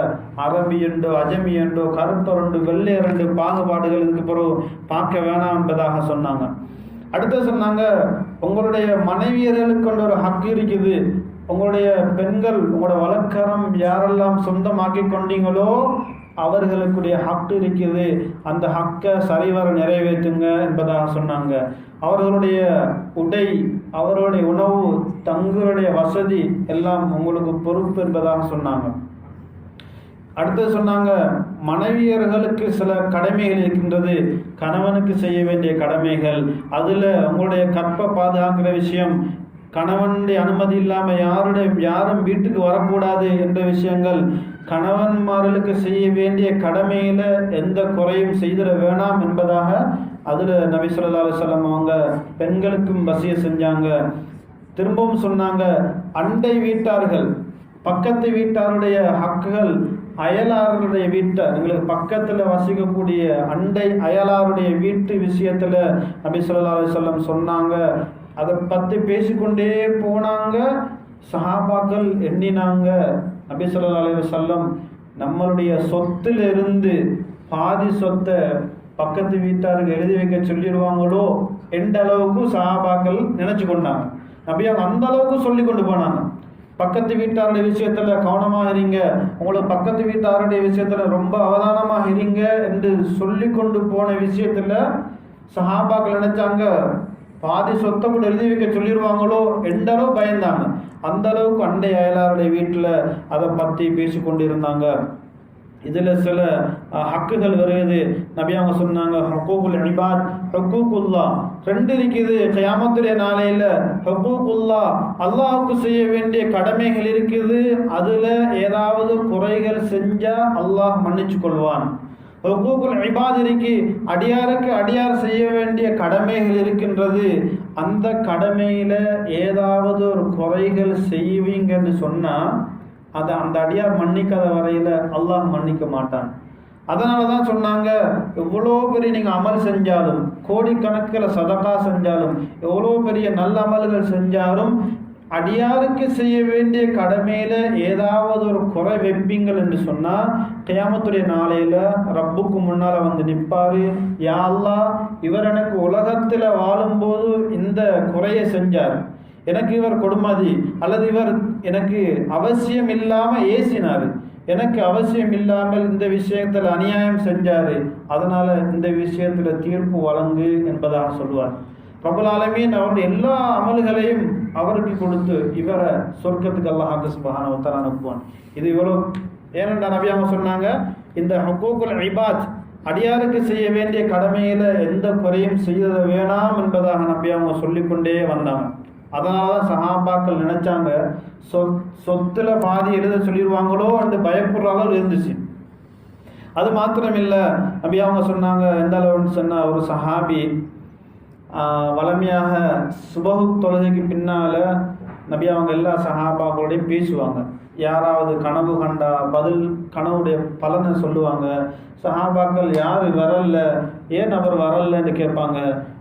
அரபி என்றோ அஜமி என்றோ கருப்பர் என்று வெள்ளையர் என்று பாகுபாடுகள் இதுக்கு பிறகு பார்க்க வேணாம் என்பதாக சொன்னாங்க. அடுத்து சொன்னாங்க, உங்களுடைய மனைவியர்களுக்கு கொண்ட ஒரு ஹக்கு இருக்குது, உங்களுடைய பெண்கள் உங்களோட வழக்கரம் யாரெல்லாம் சொந்தமாக்கி கொண்டீங்களோ அவர்களுக்குடைய ஹக்கு இருக்குது, அந்த ஹக்கை சரிவர நிறைவேற்றுங்க என்பதாக சொன்னாங்க. அவர்களுடைய உடை, அவர்களுடைய உணவு, தங்களுடைய வசதி எல்லாம் உங்களுக்கு பொறுப்பு என்பதாக சொன்னாங்க. அடுத்து சொன்னாங்க, மனைவியர்களுக்கு சில கடமைகள் இருக்கின்றது, கணவனுக்கு செய்ய வேண்டிய கடமைகள். அதில் உங்களுடைய கற்பை பாதுகாக்கிற விஷயம், கணவனுடைய அனுமதி இல்லாமல் யாரும் வீட்டுக்கு வரக்கூடாது என்ற விஷயங்கள், கணவன்மார்களுக்கு செய்ய வேண்டிய கடமையில் எந்த குறையும் செய்திட வேணாம் என்பதாக அதில் நபி ஸல்லல்லாஹு அலைஹி வஸல்லம் அவங்க பெண்களுக்கும் வசிய செஞ்சாங்க. திரும்பவும் சொன்னாங்க, அண்டை வீட்டார்கள், பக்கத்து வீட்டாருடைய ஹக்குகள், அயலாருடைய வீட்டை, எங்களுக்கு பக்கத்தில் வசிக்கக்கூடிய அண்டை அயலாருடைய வீட்டு விஷயத்தில் நபி ஸல்லல்லாஹு அலைஹி வஸல்லம் சொன்னாங்க. அதை பற்றி பேசிக்கொண்டே போனாங்க. சஹாபாக்கள் எண்ணினாங்க, நபி ஸல்லல்லாஹு அலைஹி வஸல்லம் நம்மளுடைய சொத்திலிருந்து பாதி சொத்தை பக்கத்து வீட்டாருக்கு எழுதி வைக்க சொல்லிடுவாங்களோ எந்த அளவுக்கு சஹாபாக்கள் நினச்சி கொண்டாங்க. நபி அவங்க அந்த அளவுக்கு சொல்லி கொண்டு போனாங்க. பக்கத்து வீட்டாருடைய விஷயத்தில் கவனமாக இருங்க, உங்களுக்கு பக்கத்து வீட்டாருடைய விஷயத்தில் ரொம்ப அவதானமாக இருங்க என்று சொல்லி கொண்டு போன விஷயத்தில் சஹாபாக்கள் நினைச்சாங்க பாதி சொத்தை கூட எழுதி வைக்க சொல்லிடுவாங்களோ எந்த அளவு பயந்தாங்க. அந்த அளவுக்கு அண்டை அயலாருடைய வீட்டில் அதை பற்றி பேசி கொண்டு இருந்தாங்க. இதில் சில ஹக்குகள் வருது. நபி அவங்க சொன்னாங்க, ஹுக்கூகுல் இபாத், ஹுக்கூகுல்லா, 2 இருக்குது. கியாமத்துடைய நாளையில் ஹுக்கூகுல்லா, அல்லாஹுக்கு செய்ய வேண்டிய கடமைகள் இருக்குது, அதில் ஏதாவது குறைகள் செஞ்சால் அல்லாஹ் மன்னிச்சு கொள்வான். ஹுக்கூகுல் இபாத் இருக்கு, அடியாருக்கு அடியார் செய்ய வேண்டிய கடமைகள் இருக்கின்றது, அந்த கடமையில் ஏதாவது ஒரு குறைகள் செய்வீங்கன்னு சொன்னால் அதை அந்த அடியார் மன்னிக்காத வரையில் அல்லாஹ் மன்னிக்க மாட்டான். அதனால தான் சொன்னாங்க, எவ்வளோ பெரிய நீங்கள் அமல் செஞ்சாலும், கோடிக்கணக்கில் சதகா செஞ்சாலும், எவ்வளோ பெரிய நல்ல அமல்கள் செஞ்சாலும், அடியாருக்கு செய்ய வேண்டிய கடமையில் ஏதாவது ஒரு குறை வைப்பீங்கள் என்று சொன்னால் கியாமத்துடைய நாளையில் ரப்புக்கு முன்னால் வந்து நிற்பார். யா அல்லாஹ், இவர் எனக்கு உலகத்தில் வாழும்போது இந்த குறையை செஞ்சார், எனக்கு இவர் கொடுமதி, அல்லது இவர் எனக்கு அவசியம் இல்லாமல் ஏசினார், எனக்கு அவசியம் இல்லாமல் இந்த விஷயத்தில் அநியாயம் செஞ்சார், அதனால் இந்த விஷயத்தில் தீர்ப்பு வழங்கு என்பதாக சொல்லுவார். ரப்பல் ஆலமீன் அவருடைய எல்லா அமல்களையும் அவருக்கு கொடுத்து இவரை சொர்க்கத்துக்கு அல்லாஹ் சுப்ஹானஹு வ தஆலா அனுப்புவான். இது இவ்வளோ ஏனென்றால் நபி அவங்க சொன்னாங்க, இந்த ஹுக்கூக்குல் இபாத், அடியாருக்கு செய்ய வேண்டிய கடமையில் எந்த குறையும் செய்ய வேணாம் என்பதாக நபி அவங்க சொல்லிக்கொண்டே வந்தாங்க. அதனால தான் சஹாபாக்கள் நினைச்சாங்க சொத்துல பாதி எழுத சொல்லிடுவாங்களோ என்று பயப்படுற அளவு இருந்துச்சு. அது மாத்திரம் இல்லை, நபி அவங்க சொன்னாங்க, எந்த அளவுன்னு சொன்னால், ஒரு சஹாபி வளமையாக சுபஹு தொழுகைக்கு பின்னால் நபி அவங்க எல்லா சஹாபாக்களோடையும் பேசுவாங்க. யாராவது கனவு கண்டா கனவுடைய பலனை சொல்லுவாங்க. சஹாபாக்கள் யார் வரல, ஏன் அவர் வரலன்னு கேட்பாங்க.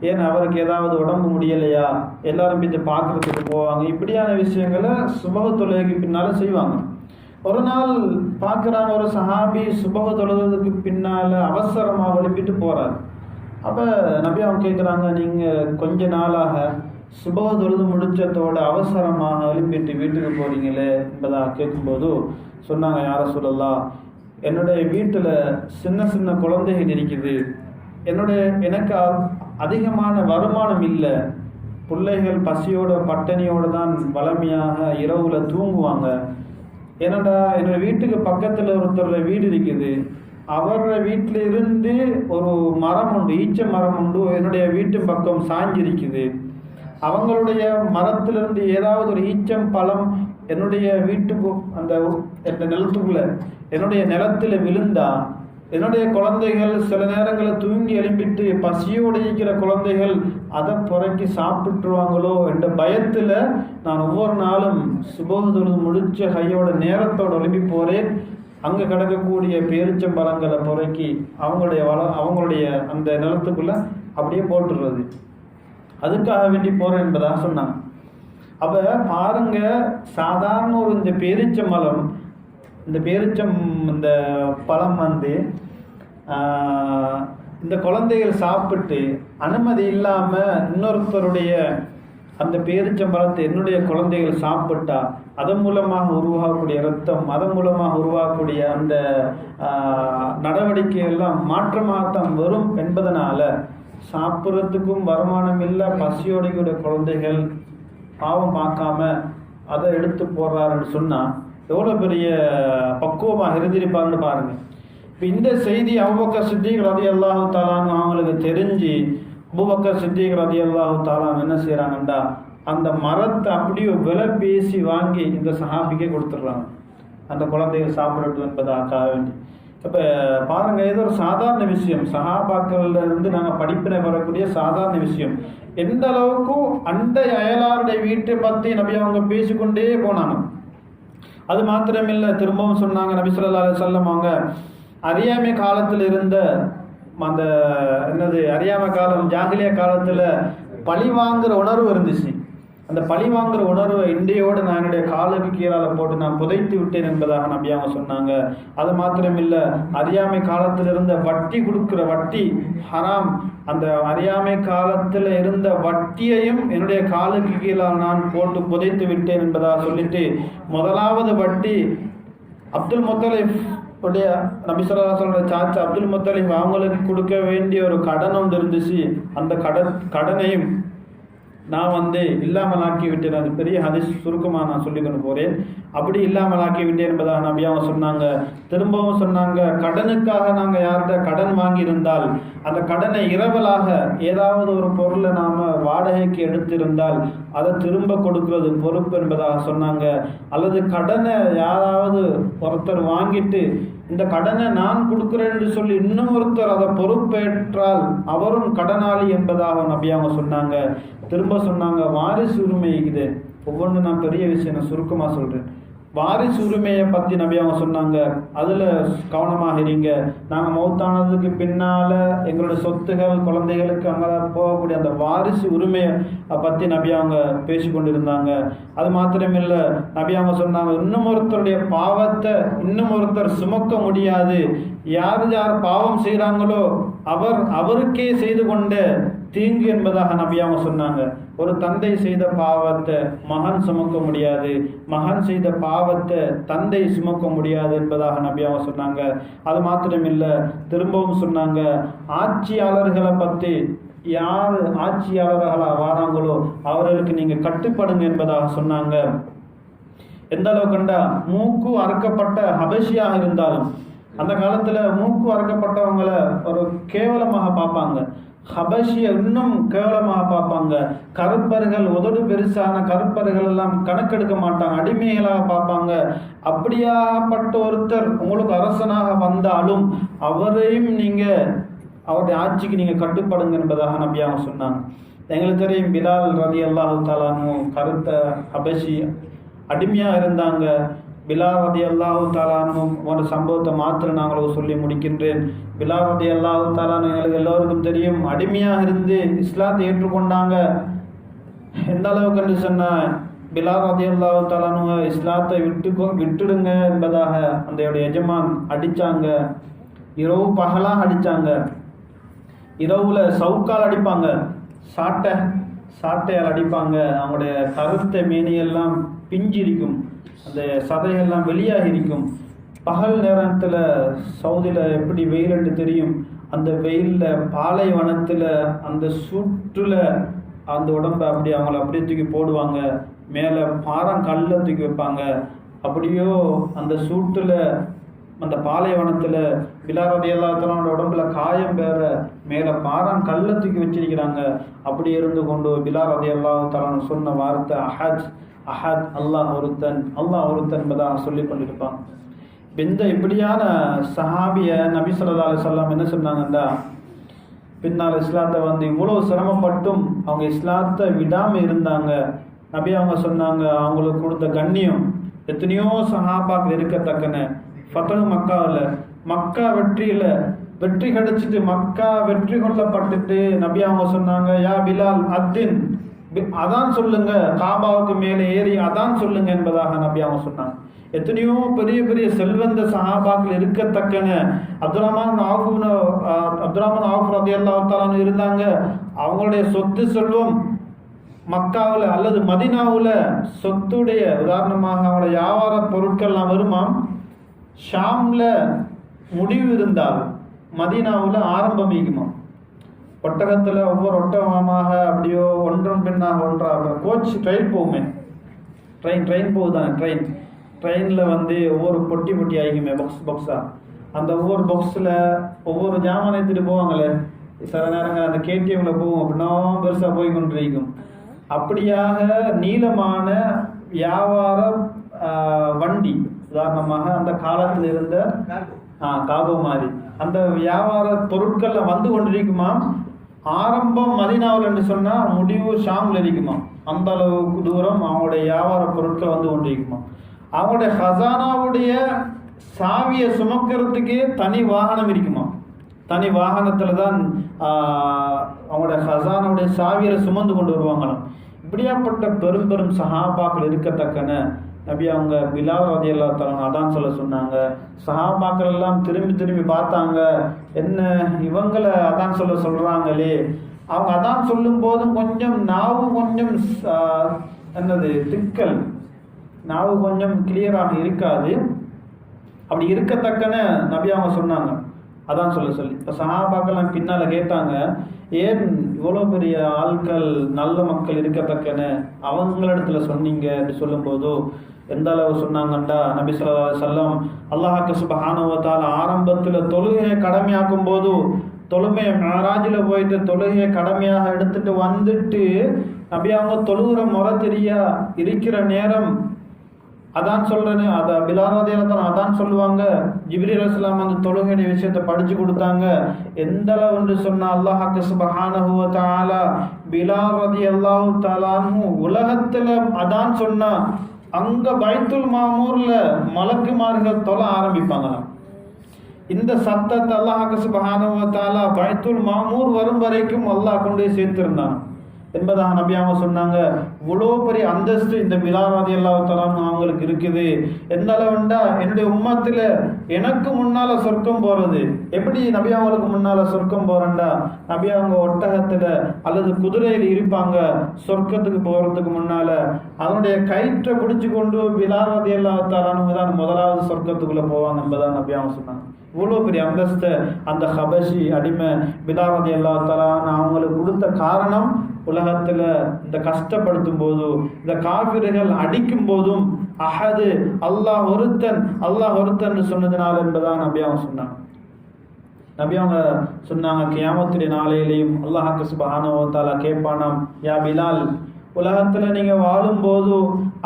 ஏன் அவருக்கு ஏதாவது உடம்பு முடியலையா, எல்லாரும் போய் பார்க்குறதுக்கு போவாங்க. இப்படியான விஷயங்களை சுபஹு தொழுகைக்கு பின்னால் செய்வாங்க. ஒரு நாள் பார்க்குறாங்க, ஒரு சஹாபி சுபஹு தொழுகிறதுக்கு பின்னால் அவசரமாக எழுப்பிட்டு போகிறார். அப்போ நபி அவங்க கேட்குறாங்க, நீங்கள் கொஞ்ச நாளாக சுபஹு தொழுது முடிச்சதோட அவசரமாக எழுப்பிட்டு வீட்டுக்கு போகிறீங்களே என்பதாக கேட்கும்போது சொன்னாங்க, யார சொல்லலாம், என்னுடைய வீட்டில் சின்ன சின்ன குழந்தைகள் இருக்குது, எனக்கு அதிகமான வருமானம் இல்லை, பிள்ளைகள் பசியோட பட்டினியோடு தான் வளமையாக இரவுல தூங்குவாங்க. ஏன்னாடா என்னோடய வீட்டுக்கு பக்கத்தில் ஒருத்தரோட வீடு இருக்குது, அவரோட வீட்டில் இருந்து ஒரு மரம் உண்டு, ஈச்ச மரம் உண்டு, என்னுடைய வீட்டு பக்கம் சாஞ்சிருக்குது. அவங்களுடைய மரத்திலிருந்து ஏதாவது ஒரு ஈச்சம் பழம் என்னுடைய வீட்டுக்கு அந்த நிலத்துக்குள்ள என்னுடைய நிலத்தில் விழுந்தா என்னுடைய குழந்தைகள் சில நேரங்களில் தூங்கி எழும்பிட்டு பசியோடு இருக்கிற குழந்தைகள் அதை புறக்கி சாப்பிட்டுருவாங்களோ என்ற பயத்தில் நான் ஒவ்வொரு நாளும் சுபஹு தொழுது முடிச்ச கையோட நேரத்தோடு எழுப்பி போகிறேன். அங்கே கிடக்கக்கூடிய பேரிச்சம்பழங்களை புறக்கி அவங்களுடைய அந்த நிலத்துக்குள்ளே அப்படியே போட்டுடுறது, அதுக்காக வேண்டி போகிறேன் என்பதாக சொன்னாங்க. அப்போ பாருங்க, சாதாரண ஒரு இந்த பழம் இந்த குழந்தைகள் சாப்பிட்டு அனுமதி இல்லாமல் இன்னொருத்தருடைய அந்த பேரிச்சம்பழத்தை என்னுடைய குழந்தைகள் சாப்பிட்டா அதன் மூலமாக உருவாகக்கூடிய இரத்தம், அதன் மூலமாக உருவாகக்கூடிய அந்த நடவடிக்கை எல்லாம் மாற்றமாகத்தான் வரும் என்பதனால சாப்பிட்றதுக்கும் வருமானம் இல்லை, பசியோடைய குழந்தைகள் பாவம் பார்க்காம அதை எடுத்து போடுறாருன்னு சொன்னால் எவ்வளோ பெரிய பக்குவமாக இருந்திருப்பாருன்னு பாருங்கள். இப்போ இந்த செய்தி அபூபக்கர் சித்திக் ரலியல்லாஹு தஆலா அவங்களுக்கு தெரிஞ்சு அபூபக்கர் சித்திக் ரலியல்லாஹு தஆலா என்ன செய்கிறாங்கண்டா, அந்த மரத்தை அப்படியே விலை பேசி வாங்கி இந்த சஹாபிக்கே கொடுத்துட்றாங்க, அந்த குழந்தைகள் சாப்பிடட்டும் என்பதற்காக வேண்டி. இப்போ பாருங்கள், இது ஒரு சாதாரண விஷயம், சஹாபாக்கள்ல இருந்து நாங்கள் படிப்பினை வரக்கூடிய சாதாரண விஷயம். எந்த அளவுக்கும் அண்டை அயலாருடைய வீட்டை பற்றி நபி அவங்க பேசிக்கொண்டே போனாங்க. அது மாத்திரமில்லை, திரும்பவும் சொன்னாங்க நபி ஸல்லல்லாஹு அலைஹி வஸல்லம் அவங்க அறியாமை காலத்தில் இருந்த அந்த அறியாமை காலம் ஜாகிலியா காலத்தில் பழி வாங்குற உணர்வு இருந்துச்சு. அந்த பழி வாங்குற உணர்வை இன்றையோடு நான் என்னுடைய காலுக்கு கீழால் போட்டு நான் புதைத்து விட்டேன் என்பதாக நபி அவங்க சொன்னாங்க. அது மாத்திரமில்லை, அறியாமை காலத்தில் இருந்த வட்டி கொடுக்குற வட்டி ஹராம், அந்த அறியாமை காலத்தில் இருந்த வட்டியையும் என்னுடைய காலுக்கு கீழால் நான் போட்டு புதைத்து விட்டேன் என்பதாக சொல்லிட்டு, முதலாவது வட்டி அப்துல் முத்தலிப் உடைய நபி ஸல்லல்லாஹு அலைஹி வஸல்லம் சாச்சா அப்துல் முத்தலிப் அவங்களுக்கு கொடுக்க வேண்டிய ஒரு கடன் ஒன்று இருந்துச்சு. அந்த கடனையும் நான் இல்லாமல் ஆக்கி விட்டேன். அது பெரிய ஹதீஸ் சுருக்கமாக நான் சொல்லிக்கொண்டு போகிறேன். அப்படி இல்லாமல் ஆக்கி விட்டேன் என்பதாக நபி அவங்க சொன்னாங்க. திரும்பவும் சொன்னாங்க, கடனுக்காக நாங்கள் யார்கிட்ட கடன் வாங்கியிருந்தால் அந்த கடனை இரவலாக ஏதாவது ஒரு பொருளை நாம் வாடகைக்கு எடுத்திருந்தால் அதை திரும்ப கொடுக்கிறது பொறுப்பு என்பதாக சொன்னாங்க. அல்லது கடனை யாராவது ஒருத்தர் வாங்கிட்டு இந்த கடனை நான் கொடுக்குறேன் என்று சொல்லி இன்னும் ஒருத்தர் அதை பொறுப்பேற்றால் அவரும் கடனாளி என்பதாக நபி அவங்க சொன்னாங்க. திரும்ப சொன்னாங்க, வாரிசு உரிமை இது. ஒவ்வொன்று நான் பெரிய விஷயம் நான் சுருக்கமாக சொல்கிறேன். வாரிசு உரிமையை பற்றி நபி அவங்க சொன்னாங்க, அதில் கவனமாக இருங்க. நாங்கள் மௌத்தானதுக்கு பின்னால் எங்களுடைய சொத்துகள் குழந்தைகளுக்கு அங்கே போகக்கூடிய அந்த வாரிசு உரிமையை பற்றி நபி அவங்க பேசிக்கொண்டிருந்தாங்க. அது மாத்திரமில்லை, நபி அவங்க சொன்னாங்க, இன்னும் ஒருத்தருடைய பாவத்தை இன்னும் ஒருத்தர் சுமக்க முடியாது. யார் யார் பாவம் செய்கிறாங்களோ அவருக்கே செய்து கொண்ட தீங்கு என்பதாக நபி அவங்க சொன்னாங்க. ஒரு தந்தை செய்த பாவத்தை மகன் சுமக்க முடியாது, மகன் செய்த பாவத்தை தந்தை சுமக்க முடியாது என்பதாக நபி அவங்க சொன்னாங்க. அது மாத்திரமில்லை, திரும்பவும் சொன்னாங்க, ஆட்சியாளர்களை பற்றி யார் ஆட்சியாளர்களாக வராங்களோ அவர்களுக்கு நீங்கள் கட்டுப்படுங்க என்பதாக சொன்னாங்க. எந்த அளவுக்குண்டா மூக்கு அறுக்கப்பட்ட ஹபஷியாக இருந்தாலும் அந்த காலத்தில் மூக்கு அறுக்கப்பட்டவங்களை ஒரு கேவலமாக பார்ப்பாங்க, ஹபஷியை இன்னும் கேவலமாக பார்ப்பாங்க. கருப்பர்கள், உதடு பெருசான கருப்பர்கள் எல்லாம் கணக்கெடுக்க மாட்டாங்க, அடிமைகளாக பார்ப்பாங்க. அப்படியாப்பட்ட ஒருத்தர் உங்களுக்கு அரசனாக வந்தாலும் அவரையும் நீங்கள் அவருடைய ஆட்சிக்கு நீங்கள் கட்டுப்படுங்க என்பதாக நபி அவங்க சொன்னாங்க. எங்களுக்கு தெரியும் பிலால் ரலியல்லாஹு தஆலா கருத்த ஹபஷி அடிமையாக இருந்தாங்க. பிலால் ரலியல்லாஹு தஆலா ஒரு சம்பவத்தை மாத்திரம் நாங்கள் சொல்லி முடிக்கின்றேன். பிலால் ரலியல்லாஹு தஆலா எங்களுக்கு எல்லோருக்கும் தெரியும், அடிமையாக இருந்து இஸ்லாத்தை ஏற்றுக்கொண்டாங்க. எந்த அளவுக்கு சொன்னால் பிலால் ரலியல்லாஹு தஆலா இஸ்லாத்தை விட்டுடுங்க என்பதாக அந்த எஜமான் அடித்தாங்க. இரவு பகலாக அடித்தாங்க. இரவுல சவுக்கால் அடிப்பாங்க, சாட்டையால் அடிப்பாங்க. அவங்களுடைய கருத்த மேனியெல்லாம் பிஞ்சிருக்கும், அந்த சதையெல்லாம் வெளியாக இருக்கும். பகல் நேரத்தில் சவுதியில் எப்படி வெயில்னு தெரியும், அந்த வெயிலில் பாலைவனத்தில் அந்த சூட்டில் அந்த உடம்பை அப்படி அவங்கள அப்படியே தூக்கி போடுவாங்க. மேலே பாறங்கல்ல தூக்கி வைப்பாங்க. அப்படியோ அந்த சூட்டில் அந்த பாலைவனத்தில் பிலால் ரலியல்லாஹு தஆலா உடம்புல காயம் வேற, மேலே பாறங்கல்ல தூக்கி வச்சிருக்கிறாங்க. அப்படி இருந்து கொண்டு பிலால் ரலியல்லாஹு தஆலா சொன்ன வார்த்தை அஹத் அஹத், அல்லாஹ் ஒருத்தன், அல்லாஹ் ஒருத்தன் என்பதாக சொல்லி கொண்டிருப்பாங்க. இந்த இப்படியான சஹாபிய நபி ஸல்லல்லாஹு அலைஹி வஸல்லம் என்ன சொன்னாங்கன்னா, பின்னால் இஸ்லாத்தை இவ்வளோ சிரமப்பட்டும் அவங்க இஸ்லாத்தை விடாமல் இருந்தாங்க. நபி அவங்க சொன்னாங்க, அவங்களுக்கு கொடுத்த கண்ணியம் எத்தனையோ சஹாபாக்கள் இருக்கத்தக்கன. ஃபத்ஹு மக்காவில் மக்கா வெற்றி கிடைச்சிட்டு மக்கா வெற்றி கொள்ளப்பட்டுட்டு நபி அவங்க சொன்னாங்க, யா பிலால் அத்தின், அதான் சொல்லுங்க, காபாவுக்கு மேலே ஏறி அதான் சொல்லுங்க என்பதாக நபி அவங்க சொன்னாங்க. எத்தனையோ பெரிய பெரிய செல்வந்த சஹாபாக்கள் இருக்கத்தக்கன. அப்துர்ரஹ்மான் ஆஃப் ரலியல்லாஹு தஆலா இருந்தாங்க. அவங்களுடைய சொத்து செல்வம் மக்காவில் அல்லது மதீனாவில் சொத்துடைய உதாரணமாக அவங்களோட வியாபார பொருட்கள்லாம் வருமாம். ஷாம்ல முடிவு இருந்தால் மதீனாவில் ஆரம்பமிக்குமா. ஒட்டகத்தில் ஒவ்வொரு ஒட்டகமாக அப்படியோ ஒன்றன் பின்னாக ஒன்றாக கோச் ட்ரெயின் போகுமே, ட்ரெயின் போகுதான், ட்ரெயினில் ஒவ்வொரு பொட்டி ஆகிக்குமே, பாக்ஸாக. அந்த ஒவ்வொரு பாக்ஸில் ஒவ்வொரு ஜாமான் எடுத்துகிட்டு போவாங்களே, சில நேரங்கள் அந்த கேடிஎம்ல போகும், அப்படின்னா பெருசாக போய் கொண்டிருக்கும். அப்படியாக நீளமான வியாபார வண்டி, உதாரணமாக அந்த காலத்தில் இருந்த காபோ மாதிரி அந்த வியாபார பொருட்களில் வந்து கொண்டிருக்குமா. ஆரம்பம் மதீனாவில் என்று சொன்னால் முடிவு ஷாமில் இருக்குமா. அந்த அளவுக்கு தூரம் அவங்களுடைய வியாபார பொருட்கள் வந்து கொண்டிருக்குமா. அவங்களுடைய ஹசானாவுடைய சாவியை சுமக்கிறதுக்கே தனி வாகனம் இருக்குமா. தனி வாகனத்தில் தான் அவங்களுடைய ஹசானாவுடைய சாவியை சுமந்து கொண்டு வருவாங்களாம். இப்படியாப்பட்ட பெரும் பெரும் சஹாபாக்கள் இருக்கத்தக்கன நபி அவங்க பிலால் ரலியல்லாஹு தஆலா அதான் சொல்ல சொன்னாங்க. சஹாபாக்கள் எல்லாம் திரும்பி பார்த்தாங்க, என்ன இவங்களை அதான் சொல்றாங்களே. அவங்க அதான் சொல்லும் போதும் கொஞ்சம் நாவு கொஞ்சம் திக்கல், நாவு கொஞ்சம் கிளியராக இருக்காது. அப்படி இருக்கத்தக்கன நபி அவங்க சொன்னாங்க அதான் சொல்லி. இப்போ சஹாபாக்கள்லாம் பின்னால் கேட்டாங்க, ஏன் இவ்வளோ பெரிய ஆட்கள் நல்ல மக்கள் இருக்கத்தக்கன அவங்களிடத்துல சொன்னீங்க அப்படி சொல்லும்போது எந்த அளவு சொன்னாங்கண்டா, நபி ஸல்லல்லாஹு அலைஹி வஸல்லம் அல்லாஹ் சுப்ஹானஹு வ தஆலா ஆரம்பத்தில் தொழுகையை கடமையாக்கும் போது, தொழுமையை மிஅராஜில் போயிட்டு தொழுகையை கடமையாக எடுத்துட்டு வந்துட்டு நபி அவங்க தொழுகிற முறை தெரியா இருக்கிற நேரம் அதான் சொல்றேன்னு அதை பிலால் ரலியல்லாஹு தஆலா அதான் சொல்லுவாங்க. ஜிப்ரீல் அலைஹிஸ்ஸலாம் அந்த தொழுகையுடைய விஷயத்தை படிச்சு கொடுத்தாங்க. எந்த அளவு என்று சொன்னால் அல்லாஹ் சுப்ஹானஹு வ தஆலா பிலால் ரலியல்லாஹு தஆலா உலகத்தில் அதான் சொன்னா அங்க பைத்துல் மாமூர்ல மலக்குமார்கள் தொழ ஆரம்பிப்பாங்களாம். இந்த சத்தத்தை அல்லாஹ் சுப்ஹானஹு வ தஆலா பைத்துல் மாமூர் வரும் வரைக்கும் அல்லாஹ் கொண்டு போய் சேர்த்திருந்தான் என்பதாக நபி அவங்க சொன்னாங்க. இவ்வளோ பெரிய அந்தஸ்து இந்த பிலால் ரலியல்லாஹு தஆலா அவங்களுக்கு இருக்குது. எந்த அளவுண்டா என்னுடைய உம்மத்தில் எனக்கு முன்னால சொர்க்கம் போறது எப்படி நபி அவங்களுக்கு முன்னால சொர்க்கம் போறேன்டா, நபி அவங்க ஒட்டகத்தில் அல்லது குதிரையில் இருப்பாங்க. சொர்க்கத்துக்கு போறதுக்கு முன்னால அதனுடைய கயிற்றை பிடிச்சு கொண்டு பிலால் ரலியல்லாஹு தஆலா தான் முதலாவது சொர்க்கத்துக்குள்ள போவாங்க என்பதாக நபி அவங்க சொன்னாங்க. இவ்வளோ பெரிய அந்தஸ்தை அந்த ஹபஷி அடிமை பிலால் ரலியல்லாஹு தஆலா அவங்களுக்கு கொடுத்த காரணம் உலகத்தில் இந்த கஷ்டப்படுத்தும் போது, இந்த காபிர்கள் அடிக்கும் போதும் அஹது அல்லாஹ் ஒருத்தன் சொன்னதுனால என்பதாக நபி அவங்க சொன்னாங்க. நபி அவங்க சொன்னாங்க, கியாமத்துடைய நாளையிலையும் அல்லாஹ் சுப்ஹானஹு வ தஆலா கேட்பானாம், யா பிலால், உலகத்தில் நீங்கள் வாழும்போது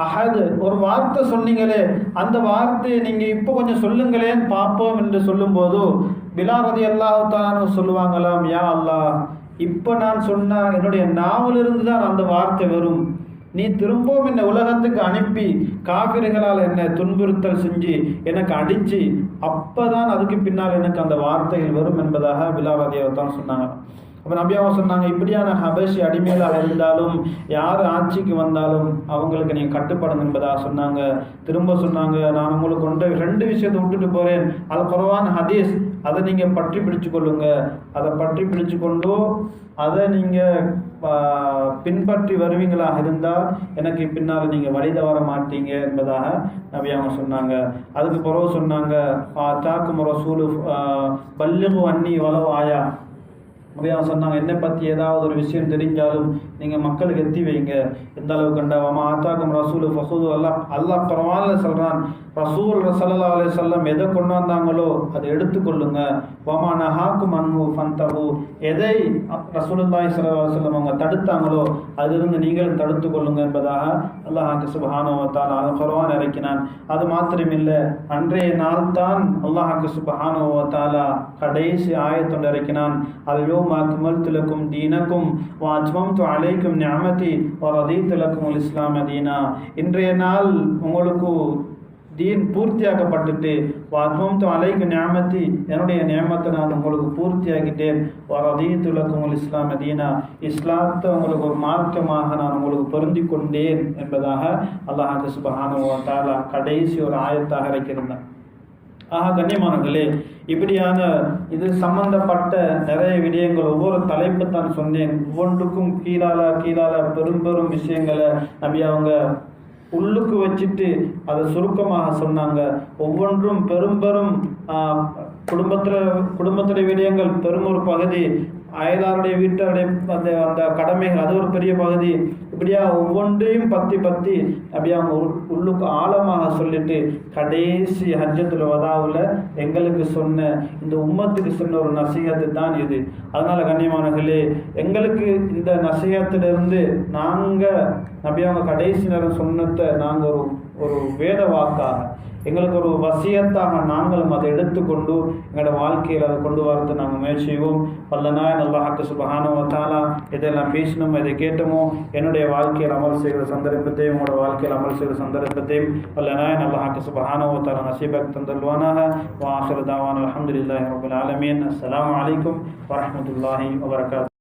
அஹது ஒரு வார்த்தை சொன்னீங்களே, அந்த வார்த்தையை நீங்கள் இப்போ கொஞ்சம் சொல்லுங்களேன்னு பார்ப்போம் என்று சொல்லும்போது பிலால் ரலியல்லாஹு தஆலா சொல்லுவாங்களாம், யா அல்லாஹ், இப்போ நான் சொன்ன என்னுடைய நாவிலிருந்து தான் அந்த வார்த்தை வரும். நீ திரும்பவும் என்னை உலகத்துக்கு அனுப்பி காபிர்களால் என்னை துன்புறுத்தல் செஞ்சு எனக்கு அடித்து அப்போதான் அதுக்கு பின்னால் எனக்கு அந்த வார்த்தைகள் வரும் என்பதாக பிலால் ரலியல்லாஹு தஆலா சொன்னாங்க. அப்போ நபி அவங்க சொன்னாங்க, இப்படியான ஹபஷி அடிமைகளாக இருந்தாலும் யார் ஆட்சிக்கு வந்தாலும் அவங்களுக்கு நீங்கள் கட்டுப்படணும் என்பதாக சொன்னாங்க. திரும்ப சொன்னாங்க, நான் உங்களுக்கு ஒன்று 2 விஷயத்தை விட்டுட்டு போகிறேன், அல் குர்ஆன் ஹதீஸ், அதை நீங்கள் பற்றி பிடிச்சு கொள்ளுங்க. அதை பற்றி பிடிச்சு கொண்டு அதை நீங்கள் பின்பற்றி வருவீங்களாக இருந்தால் எனக்கு பின்னால் நீங்கள் வழி தவற மாட்டீங்க என்பதாக நபி அவங்க சொன்னாங்க. அதுக்கு பிறகு சொன்னாங்க, தாக்கும் ரசூலு பல்லிகு அன்னி வலவ் ஆயா. அப்படியே சொன்னாங்க, என்னை பற்றி ஏதாவது ஒரு விஷயம் தெரிஞ்சாலும் நீங்கள் மக்களுக்கு எத்தி வைங்க. எந்த அளவு கண்டாவாமா ஆத்தாக்கும் ரசூல் ஃபசூது அல்லாஹ் குர்ஆன்ல சொல்கிறான், ரசூல் ஸல்லல்லாஹு அலைஹி வஸல்லம் எதை கொண்டு வந்தாங்களோ அதை எடுத்துக்கொள்ளுங்க. வமா நஹாக்கும் அன்ஹு ஃபன்தஹு, எதை ரசூலுல்லாஹி ஸல்லல்லாஹு அலைஹி வஸல்லம் அவங்க தடுத்தாங்களோ அதிலிருந்து நீங்களும் தடுத்து கொள்ளுங்க என்பதாக அல்லாஹ் சுப்ஹானஹு வ தஆலா அல் குர்ஆன் இறக்கினான். அது மாத்திரமில்லை, அன்றைய நாள் தான் அல்லாஹ் சுப்ஹானஹு வ தஆலா கடைசி ஆயத்தொன்று இறக்கினான், அல்யௌம அக்மல்து லக்கும் தீனக்கும் வ அத்மம்து அலைக்கும் நிஅமதி வ ரதீது லக்குமுல் இஸ்லாம தீனா. இன்றைய நாள் உங்களுக்கு தீன் பூர்த்தியாக்கப்பட்டுட்டு, வத்மம்து அலைக்கும் நிஅமதி, என்னுடைய நியமத்தை நான் உங்களுக்கு பூர்த்தியாக்கிட்டேன், வ ரதீது லக்குமுல் இஸ்லாம தீனா, இஸ்லாத்தை உங்களுக்கு ஒரு மார்க்கமாக நான் உங்களுக்கு பொருந்தி கொண்டேன் என்பதாக அல்லாஹ் சுப்ஹானஹு வ தஆலா கடைசி ஒரு ஆயத்தாக இறக்கியிருந்தான். கண்ணியமானங்களே, இப்படியான இது சம்பந்தப்பட்ட நிறைய விடயங்கள், ஒவ்வொரு தலைப்பு தான் சொன்னேன், ஒவ்வொன்றுக்கும் கீழால பெரும் விஷயங்களை நபி அவங்க உள்ளுக்கு வச்சுட்டு அதை சுருக்கமாக சொன்னாங்க. ஒவ்வொன்றும் பெரும் குடும்பத்துடைய விடயங்கள் பெரும் ஒரு பகுதி, அயலாருடைய வீட்டாருடைய அந்த கடமைகள் அது ஒரு பெரிய பகுதி. இப்படியா ஒவ்வொன்றையும் பற்றி அப்படியே அவங்க உள்ளுக்கு ஆழமாக சொல்லிட்டு கடைசி ஹஜ்ஜத்துல் வதாவில் எங்களுக்கு சொன்ன இந்த உம்மத்துக்கு சொன்ன ஒரு நசீகத்து தான் இது. அதனால் கண்ணியமானவர்களே, எங்களுக்கு இந்த நசீகத்திலிருந்து நாங்கள் நபி அவங்க கடைசி நேரம் சொன்னதை நாங்கள் ஒரு வேத வாக்காக, எங்களுக்கு ஒரு வசியத்தாக நாங்களும் அதை எடுத்துக்கொண்டு எங்களோட வாழ்க்கையில் அதை கொண்டு வரது நாங்கள் முயற்சி செய்வோம். வல்லநாயன் அல்லாஹ் சுப்ஹானஹு வ தஆலா இதெல்லாம் பேசணுமோ இதை கேட்டோமோ என்னுடைய வாழ்க்கையில் அமல் செய்கிற சந்தர்ப்பத்தையும் உங்களோட வாழ்க்கையில் அமல் செய்கிற சந்தர்ப்பத்தையும் வல்லநாயன் அல்லாஹ் சுப்ஹானஹு வ தஆலா நசீபாக் தந்தல்வானாக. வ ஆகிரு தாவானா அல்ஹம்துலில்லாஹி ரப்பில் ஆலமீன். அஸ்ஸலாமு அலைக்கும் வ ரஹ்மத்துல்லாஹி வ பரகாத்துஹு.